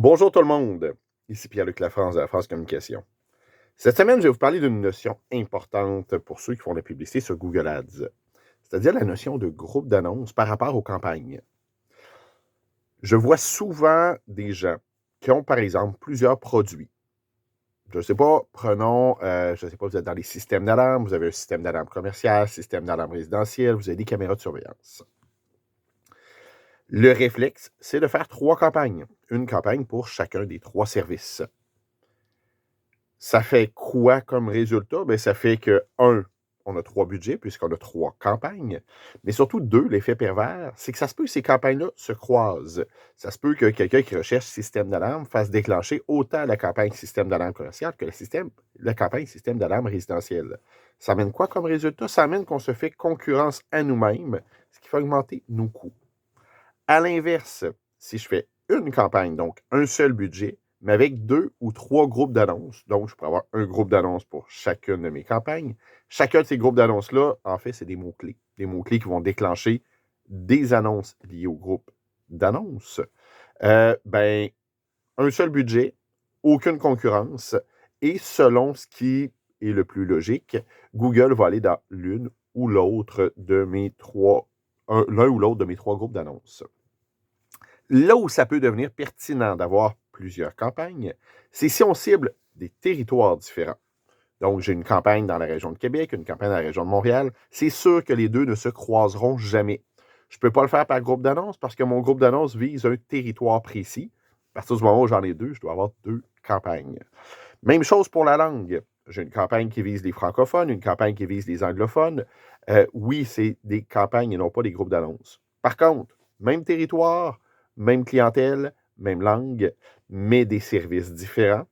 Bonjour tout le monde, ici Pierre-Luc Lafrance de la France Communication. Cette semaine, je vais vous parler d'une notion importante pour ceux qui font de la publicité sur Google Ads, c'est-à-dire la notion de groupe d'annonces par rapport aux campagnes. Je vois souvent des gens qui ont, par exemple, plusieurs produits. Je ne sais pas, je ne sais pas, vous êtes dans les systèmes d'alarme, vous avez un système d'alarme commercial, système d'alarme résidentiel, vous avez des caméras de surveillance. Le réflexe, c'est de faire 3 campagnes. Une campagne pour chacun des 3 services. Ça fait quoi comme résultat? Bien, ça fait que, 1, on a 3 budgets puisqu'on a 3 campagnes, mais surtout 2, l'effet pervers, c'est que ça se peut que ces campagnes-là se croisent. Ça se peut que quelqu'un qui recherche système d'alarme fasse déclencher autant la campagne système d'alarme commercial que la campagne système d'alarme résidentielle. Ça amène quoi comme résultat? Ça amène qu'on se fait concurrence à nous-mêmes, ce qui fait augmenter nos coûts. À l'inverse, si je fais une campagne, donc un seul budget, mais avec 2 ou 3 groupes d'annonces, donc je pourrais avoir un groupe d'annonces pour chacune de mes campagnes. Chacun de ces groupes d'annonces-là, en fait, c'est des mots-clés. Des mots-clés qui vont déclencher des annonces liées au groupe d'annonces. Ben, un seul budget, aucune concurrence, et selon ce qui est le plus logique, Google va aller dans l'une ou l'autre de mes l'un ou l'autre de mes 3 groupes d'annonces. Là où ça peut devenir pertinent d'avoir plusieurs campagnes, c'est si on cible des territoires différents. Donc, j'ai une campagne dans la région de Québec, une campagne dans la région de Montréal. C'est sûr que les deux ne se croiseront jamais. Je ne peux pas le faire par groupe d'annonces parce que mon groupe d'annonces vise un territoire précis. À partir du moment où j'en ai 2, je dois avoir 2 campagnes. Même chose pour la langue. J'ai une campagne qui vise les francophones, une campagne qui vise les anglophones. Oui, c'est des campagnes et non pas des groupes d'annonces. Par contre, même territoire, même clientèle, même langue, mais des services différents,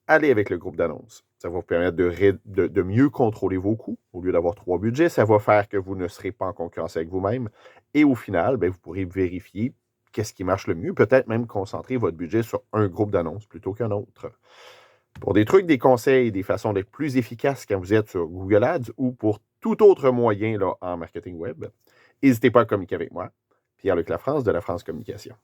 allez avec le groupe d'annonces. Ça va vous permettre de mieux contrôler vos coûts. Au lieu d'avoir 3 budgets, ça va faire que vous ne serez pas en concurrence avec vous-même. Et au final, bien, vous pourrez vérifier qu'est-ce qui marche le mieux. Peut-être même concentrer votre budget sur un groupe d'annonces plutôt qu'un autre. Pour des trucs, des conseils, des façons d'être plus efficaces quand vous êtes sur Google Ads ou pour tout autre moyen là, en marketing web, n'hésitez pas à communiquer avec moi. Pierre-Luc Lafrance de la France Communication.